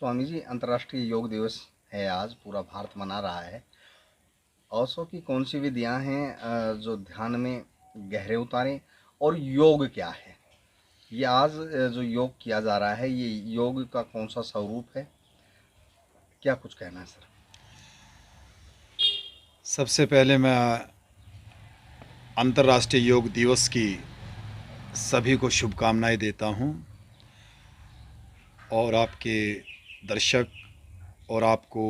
स्वामी जी, अंतर्राष्ट्रीय योग दिवस है आज, पूरा भारत मना रहा है। ओशो की कौन सी विधियां हैं जो ध्यान में गहरे उतारें, और योग क्या है? ये आज जो योग किया जा रहा है, ये योग का कौन सा स्वरूप है? क्या कुछ कहना है सर? सबसे पहले मैं अंतर्राष्ट्रीय योग दिवस की सभी को शुभकामनाएं देता हूं और आपके दर्शक और आपको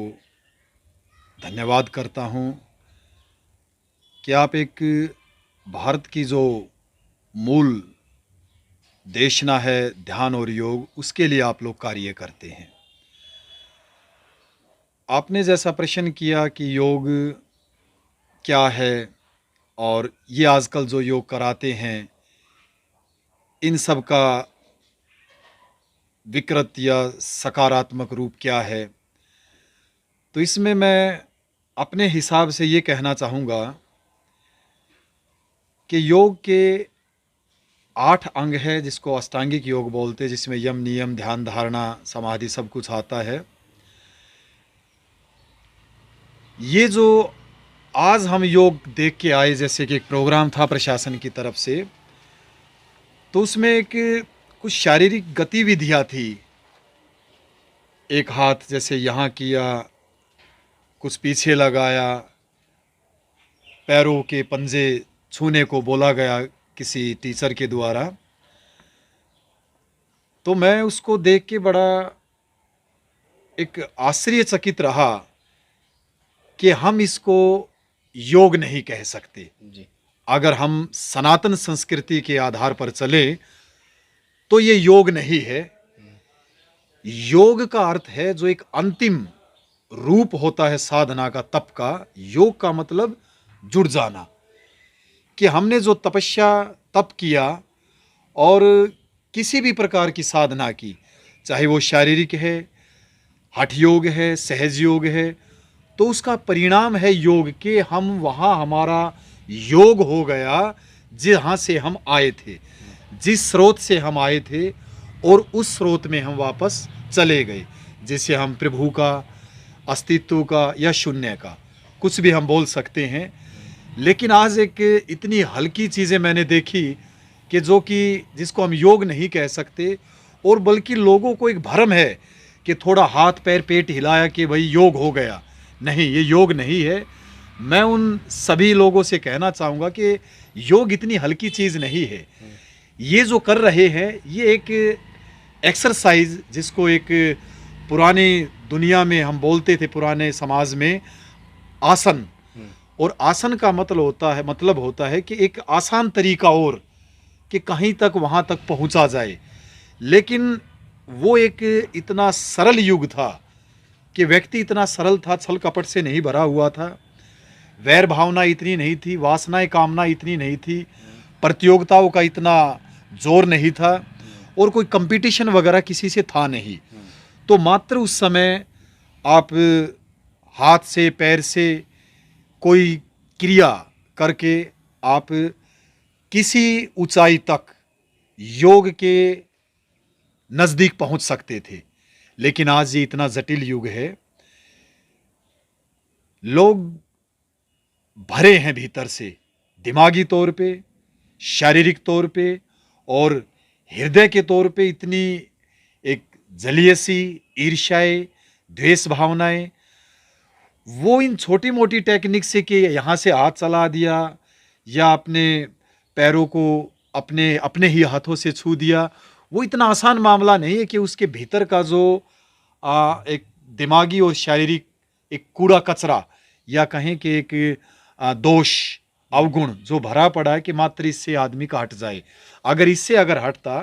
धन्यवाद करता हूं कि आप एक भारत की जो मूल देशना है ध्यान और योग, उसके लिए आप लोग कार्य करते हैं। आपने जैसा प्रश्न किया कि योग क्या है और ये आजकल जो योग कराते हैं इन सब का विकृत या सकारात्मक रूप क्या है, तो इसमें मैं अपने हिसाब से ये कहना चाहूँगा कि योग के 8 अंग है जिसको अष्टांगिक योग बोलते हैं, जिसमें यम नियम ध्यान धारणा समाधि सब कुछ आता है। ये जो आज हम योग देख के आए, जैसे कि एक प्रोग्राम था प्रशासन की तरफ से, तो उसमें एक कुछ शारीरिक गतिविधियाँ थी। एक हाथ जैसे यहाँ किया, कुछ पीछे लगाया, पैरों के पंजे छूने को बोला गया किसी टीचर के द्वारा। तो मैं उसको देख के बड़ा एक आश्चर्यचकित रहा कि हम इसको योग नहीं कह सकते। जी। अगर हम सनातन संस्कृति के आधार पर चले तो ये योग नहीं है। योग का अर्थ है जो एक अंतिम रूप होता है साधना का, तप का। योग का मतलब जुड़ जाना, कि हमने जो तपस्या तप किया और किसी भी प्रकार की साधना की, चाहे वो शारीरिक है, हठ योग है, सहज योग है, तो उसका परिणाम है योग के हम वहाँ हमारा योग हो गया जहाँ से हम आए थे, जिस स्रोत से हम आए थे, और उस स्रोत में हम वापस चले गए, जिसे हम प्रभु का, अस्तित्व का या शून्य का कुछ भी हम बोल सकते हैं। लेकिन आज एक इतनी हल्की चीज़ें मैंने देखी कि जो कि जिसको हम योग नहीं कह सकते, और बल्कि लोगों को एक भ्रम है कि थोड़ा हाथ पैर पेट हिलाया कि भाई योग हो गया। नहीं, ये योग नहीं है। मैं उन सभी लोगों से कहना चाहूँगा कि योग इतनी हल्की चीज़ नहीं है। ये जो कर रहे हैं ये एक एक्सरसाइज, जिसको एक पुरानी दुनिया में हम बोलते थे, पुराने समाज में आसन। और आसन का मतलब होता है कि एक आसान तरीका और कि कहीं तक वहाँ तक पहुँचा जाए। लेकिन वो एक इतना सरल युग था कि व्यक्ति इतना सरल था, छल कपट से नहीं भरा हुआ था, वैर भावना इतनी नहीं थी, वासनाएं कामना इतनी नहीं थी, प्रतियोगिताओं का इतना जोर नहीं था, और कोई कंपटीशन वगैरह किसी से था नहीं। तो मात्र उस समय आप हाथ से पैर से कोई क्रिया करके आप किसी ऊंचाई तक योग के नज़दीक पहुंच सकते थे। लेकिन आज ये इतना जटिल युग है, लोग भरे हैं भीतर से, दिमागी तौर पे, शारीरिक तौर पे और हृदय के तौर पे इतनी एक जलीयसी, ईर्ष्याएं, द्वेष भावनाएं। वो इन छोटी मोटी टेक्निक से कि यहाँ से हाथ चला दिया या अपने पैरों को अपने अपने ही हाथों से छू दिया, वो इतना आसान मामला नहीं है कि उसके भीतर का जो एक दिमागी और शारीरिक एक कूड़ा कचरा, या कहें कि एक दोष अवगुण जो भरा पड़ा है, कि मात्र इससे आदमी का हट जाए। अगर हटता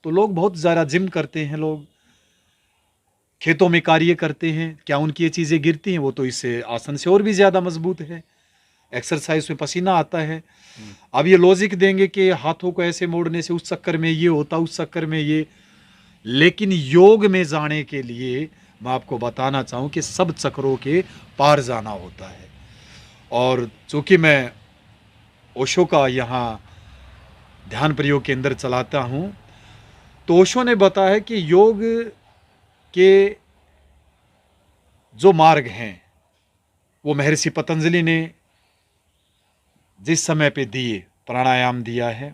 तो लोग बहुत ज़्यादा जिम करते हैं, लोग खेतों में कार्य करते हैं, क्या उनकी ये चीज़ें गिरती हैं? वो तो इससे आसन से और भी ज़्यादा मजबूत है। एक्सरसाइज में पसीना आता है। अब ये लॉजिक देंगे कि हाथों को ऐसे मोड़ने से उस चक्कर में ये होता, उस चक्कर में ये। लेकिन योग में जाने के लिए मैं आपको बताना चाहूँ कि सब चक्रों के पार जाना होता है। और चूँकि मैं ओशो का यहाँ ध्यान प्रयोग के अंदर चलाता हूँ, तो ओशो ने बताया कि योग के जो मार्ग हैं वो महर्षि पतंजलि ने जिस समय पे दिए, प्राणायाम दिया है,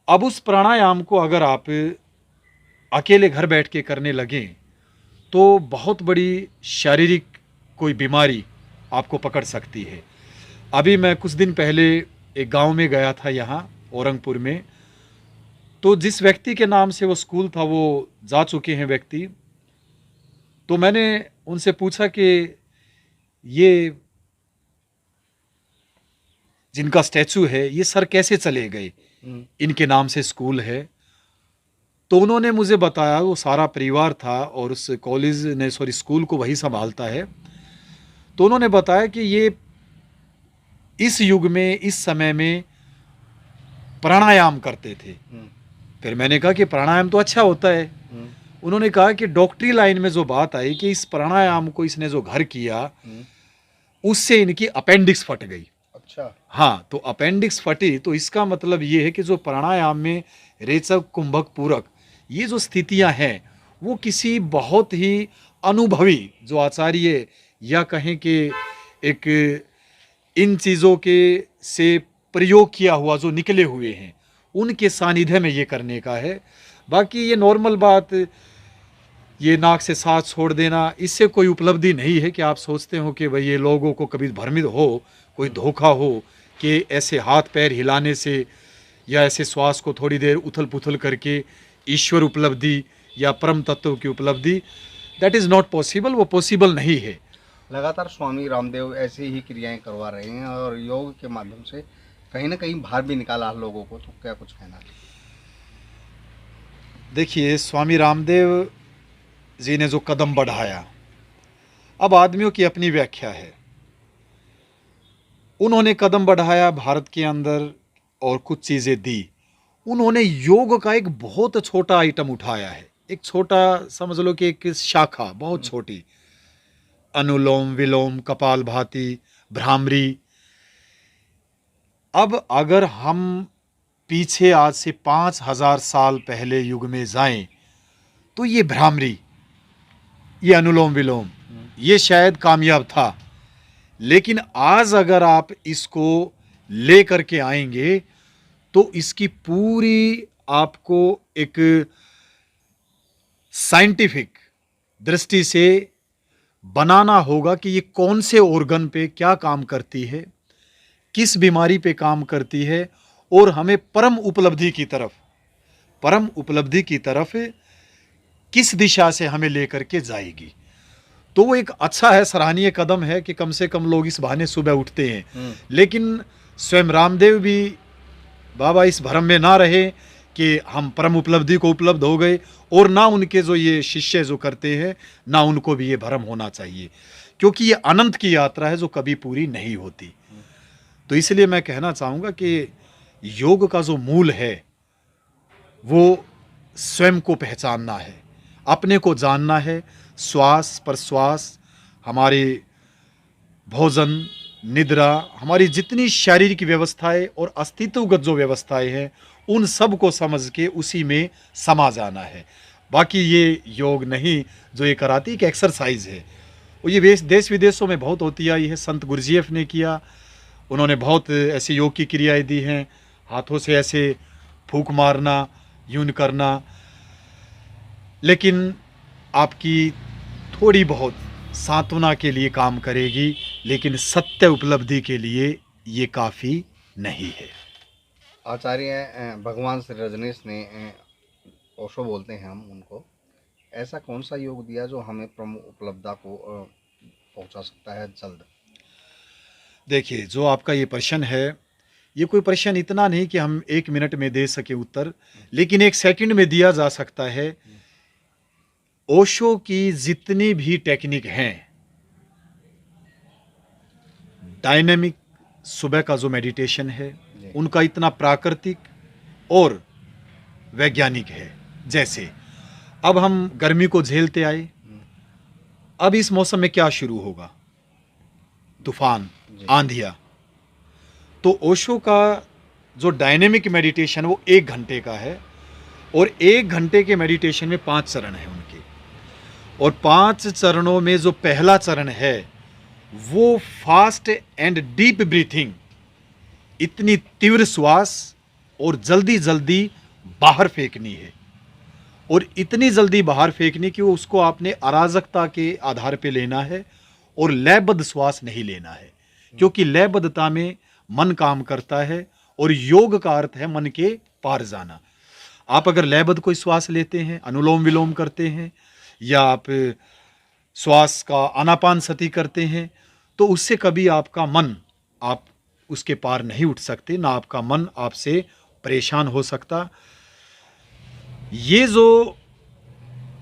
अब उस प्राणायाम को अगर आप अकेले घर बैठ के करने लगें तो बहुत बड़ी शारीरिक कोई बीमारी आपको पकड़ सकती है। अभी मैं कुछ दिन पहले एक गांव में गया था, यहाँ औरंगपुर में, तो जिस व्यक्ति के नाम से वो स्कूल था वो जा चुके हैं व्यक्ति। तो मैंने उनसे पूछा कि ये जिनका स्टैचू है ये सर कैसे चले गए, इनके नाम से स्कूल है। तो उन्होंने मुझे बताया वो सारा परिवार था और उस कॉलेज ने सॉरी स्कूल को वही संभालता है। तो उन्होंने बताया कि ये इस युग में इस समय में प्राणायाम करते थे। फिर मैंने कहा कि प्राणायाम तो अच्छा होता है। उन्होंने कहा कि डॉक्टरी लाइन में जो बात आई कि इस प्राणायाम को इसने जो घर किया उससे इनकी अपेंडिक्स फट गई। अच्छा। हाँ, तो अपेंडिक्स फटी तो इसका मतलब ये है कि जो प्राणायाम में रेचक, कुंभक, पूरक ये जो स्थितियां हैं वो किसी बहुत ही अनुभवी जो आचार्य या कहें कि एक इन चीज़ों के से प्रयोग किया हुआ जो निकले हुए हैं उनके सानिध्य में ये करने का है। बाकी ये नॉर्मल बात, ये नाक से सांस छोड़ देना, इससे कोई उपलब्धि नहीं है कि आप सोचते हो कि भाई ये लोगों को कभी भ्रमित हो, कोई धोखा हो कि ऐसे हाथ पैर हिलाने से या ऐसे श्वास को थोड़ी देर उथल पुथल करके ईश्वर उपलब्धि या परम तत्व की उपलब्धि, दैट इज़ नॉट पॉसिबल, वो पॉसिबल नहीं है। लगातार स्वामी रामदेव ऐसी ही क्रियाएं करवा रहे हैं और योग के माध्यम से कहीं ना कहीं बाहर भी निकाला लोगों को, तो क्या कुछ कहना है? देखिए, स्वामी रामदेव जी ने जो कदम बढ़ाया, अब आदमियों की अपनी व्याख्या है। उन्होंने कदम बढ़ाया भारत के अंदर और कुछ चीज़ें दी। उन्होंने योग का एक बहुत छोटा आइटम उठाया है, एक छोटा समझ लो कि एक शाखा बहुत छोटी, अनुलोम विलोम, कपालभाति, भ्रामरी। अब अगर हम पीछे आज से 5000 साल पहले युग में जाएं तो ये भ्रामरी, ये अनुलोम विलोम ये शायद कामयाब था। लेकिन आज अगर आप इसको ले करके आएंगे तो इसकी पूरी आपको एक साइंटिफिक दृष्टि से बनाना होगा कि ये कौन से ऑर्गन पे क्या काम करती है, किस बीमारी पे काम करती है और हमें परम उपलब्धि की तरफ किस दिशा से हमें लेकर के जाएगी। तो वो एक अच्छा है, सराहनीय कदम है कि कम से कम लोग इस बहाने सुबह उठते हैं। लेकिन स्वयं रामदेव भी बाबा इस भ्रम में ना रहे कि हम परम उपलब्धि को उपलब्ध हो गए, और ना उनके जो ये शिष्य जो करते हैं ना उनको भी ये भ्रम होना चाहिए, क्योंकि ये अनंत की यात्रा है जो कभी पूरी नहीं होती। तो इसलिए मैं कहना चाहूँगा कि योग का जो मूल है वो स्वयं को पहचानना है, अपने को जानना है। श्वास प्रश्वास, हमारे भोजन, निद्रा, हमारी जितनी शारीरिक व्यवस्थाएं और अस्तित्वगत जो व्यवस्थाएं हैं उन सब को समझ के उसी में समा जाना है। बाकी ये योग नहीं जो ये कराती एक एक्सरसाइज है, और ये देश विदेशों में बहुत होती आई है। संत गुरजीएफ ने किया, उन्होंने बहुत ऐसी योग की क्रियाएं दी हैं, हाथों से ऐसे फूंक मारना, यूं करना। लेकिन आपकी थोड़ी बहुत सांत्वना के लिए काम करेगी, लेकिन सत्य उपलब्धि के लिए ये काफ़ी नहीं है। आचार्य भगवान श्री रजनीश ने, ओशो बोलते हैं हम उनको, ऐसा कौन सा योग दिया जो हमें प्रमुख उपलब्धता को पहुंचा सकता है जल्द? देखिए, जो आपका ये प्रश्न है, ये कोई प्रश्न इतना नहीं कि हम 1 मिनट में दे सके उत्तर, लेकिन 1 सेकंड में दिया जा सकता है। ओशो की जितनी भी टेक्निक हैं, डायनेमिक सुबह का जो मेडिटेशन है उनका इतना प्राकृतिक और वैज्ञानिक है। जैसे अब हम गर्मी को झेलते आए, अब इस मौसम में क्या शुरू होगा? तूफान, आंधिया। तो ओशो का जो डायनेमिक मेडिटेशन वो 1 घंटे का है, और 1 घंटे के मेडिटेशन में 5 चरण हैं उनके। और 5 चरणों में जो पहला चरण है वो फास्ट एंड डीप ब्रीथिंग, इतनी तीव्र श्वास और जल्दी जल्दी बाहर फेंकनी है, और इतनी जल्दी बाहर फेंकनी कि वो उसको आपने अराजकता के आधार पे लेना है और लयबद्ध श्वास नहीं लेना है, क्योंकि लयबद्धता में मन काम करता है और योग का अर्थ है मन के पार जाना। आप अगर लयबद्ध कोई श्वास लेते हैं, अनुलोम विलोम करते हैं, या आप श्वास का आनापान सती करते हैं, तो उससे कभी आपका मन, आप उसके पार नहीं उठ सकते, ना आपका मन आपसे परेशान हो सकता। ये जो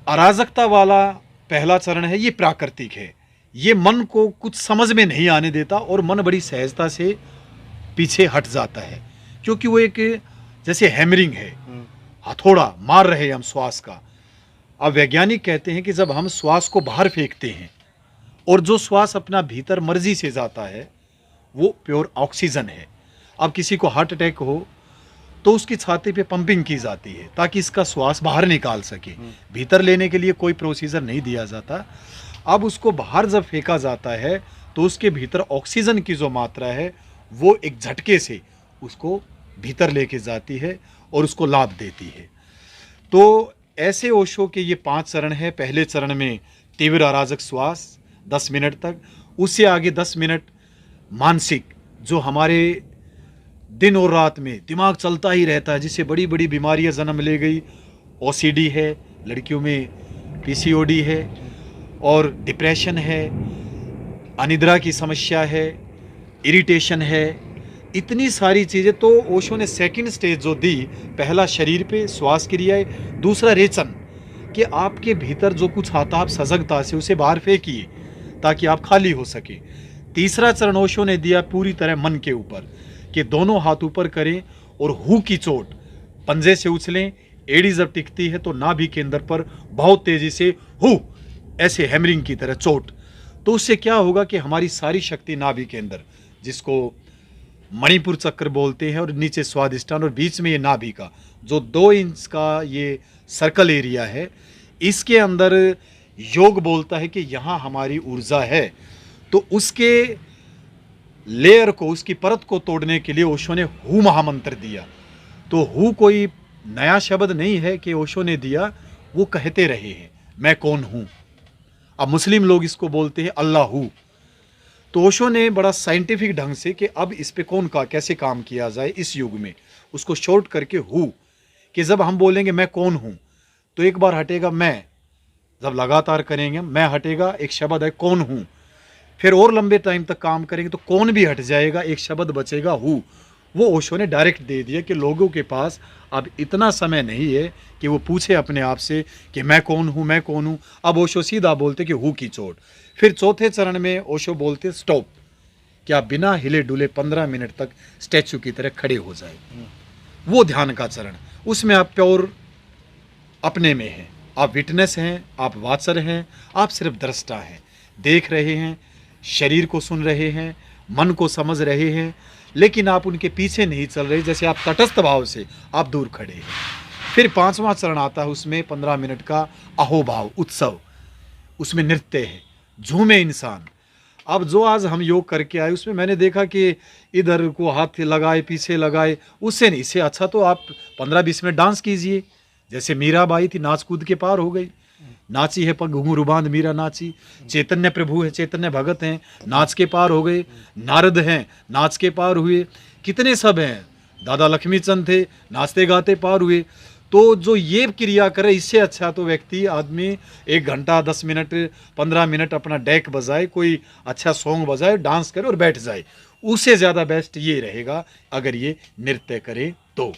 अराजकता वाला पहला चरण है ये प्राकृतिक है, ये मन को कुछ समझ में नहीं आने देता और मन बड़ी सहजता से पीछे हट जाता है, क्योंकि वो एक जैसे हैमरिंग है, हथौड़ा मार रहे हैं हम श्वास का। अब वैज्ञानिक कहते हैं कि जब हम श्वास को बाहर फेंकते हैं और जो श्वास अपना भीतर मर्जी से जाता है वो प्योर ऑक्सीजन है। अब किसी को हार्ट अटैक हो तो उसकी छाती पे पंपिंग की जाती है ताकि इसका श्वास बाहर निकाल सके, भीतर लेने के लिए कोई प्रोसीजर नहीं दिया जाता। अब उसको बाहर जब फेंका जाता है तो उसके भीतर ऑक्सीजन की जो मात्रा है वो एक झटके से उसको भीतर लेके जाती है और उसको लाभ देती है। तो ऐसे ओशो के ये 5 चरण हैं। पहले चरण में तीव्र अराजक श्वास 10 मिनट तक, उससे आगे 10 मिनट मानसिक, जो हमारे दिन और रात में दिमाग चलता ही रहता है, जिससे बड़ी बड़ी बीमारियां जन्म ले गई। ओसीडी है, लड़कियों में पीसीओडी है, और डिप्रेशन है, अनिद्रा की समस्या है, इरिटेशन है, इतनी सारी चीज़ें। तो ओशो ने सेकंड स्टेज जो दी, पहला शरीर पे श्वास क्रिया, दूसरा रेचन, कि आपके भीतर जो कुछ आता आप सजगता से उसे बाहर फेंकिए ताकि आप खाली हो सके। तीसरा चरण ओशो ने दिया पूरी तरह मन के ऊपर, कि दोनों हाथ ऊपर करें और हु की चोट पंजे से उछलें। एड़ी जब टिकती है तो नाभि के अंदर पर बहुत तेजी से हु, ऐसे हैमरिंग की तरह चोट। तो उससे क्या होगा कि हमारी सारी शक्ति नाभि के अंदर, जिसको मणिपुर चक्र बोलते हैं, और नीचे स्वादिष्टान और बीच में ये नाभि का जो 2 इंच का ये सर्कल एरिया है, इसके अंदर योग बोलता है कि यहाँ हमारी ऊर्जा है। तो उसके लेयर को, उसकी परत को तोड़ने के लिए ओशो ने हु महामंत्र दिया। तो हु कोई नया शब्द नहीं है कि ओशो ने दिया, वो कहते रहे हैं मैं कौन हूँ। अब मुस्लिम लोग इसको बोलते हैं अल्लाह हू। तो ओशो ने बड़ा साइंटिफिक ढंग से कि अब इस पे कौन का कैसे काम किया जाए इस युग में, उसको शॉर्ट करके हु, कि जब हम बोलेंगे मैं कौन हूँ तो एक बार हटेगा मैं, जब लगातार करेंगे मैं हटेगा, एक शब्द है कौन हूँ, फिर और लंबे टाइम तक काम करेंगे तो कौन भी हट जाएगा, एक शब्द बचेगा हु। वो ओशो ने डायरेक्ट दे दिया कि लोगों के पास अब इतना समय नहीं है कि वो पूछे अपने आप से कि मैं कौन हूँ, मैं कौन हूँ। अब ओशो सीधा बोलते कि हु की चोट। फिर चौथे चरण में ओशो बोलते स्टॉप, कि आप बिना हिले डुले 15 मिनट तक स्टैचू की तरह खड़े हो जाए। वो ध्यान का चरण, उसमें आप प्योर अपने में हैं, आप विटनेस हैं, आप वाचर हैं, आप सिर्फ दृष्टा हैं, देख रहे हैं, शरीर को सुन रहे हैं, मन को समझ रहे हैं, लेकिन आप उनके पीछे नहीं चल रहे, जैसे आप तटस्थ भाव से आप दूर खड़े हैं। फिर 5वां चरण आता है, उसमें 15 मिनट का अहोभाव उत्सव, उसमें नृत्य है, झूमे इंसान। अब जो आज हम योग करके आए उसमें मैंने देखा कि इधर को हाथ लगाए, पीछे लगाए, उससे नहीं, इससे अच्छा तो आप 15-20 मिनट डांस कीजिए। जैसे मीराबाई थी, नाच कूद के पार हो गई, नाची है पर घुंघरू बांध मीरा नाची। चैतन्य प्रभु है, चैतन्य भगत हैं, नाच के पार हो गए। नारद हैं, नाच के पार हुए। कितने सब हैं, दादा लक्ष्मीचंद थे, नाचते गाते पार हुए। तो जो ये क्रिया करे, इससे अच्छा तो व्यक्ति आदमी 1 घंटा 10 मिनट 15 मिनट अपना डेक बजाए, कोई अच्छा सॉन्ग बजाए, डांस करे और बैठ जाए। उससे ज़्यादा बेस्ट ये रहेगा अगर ये नृत्य करे तो।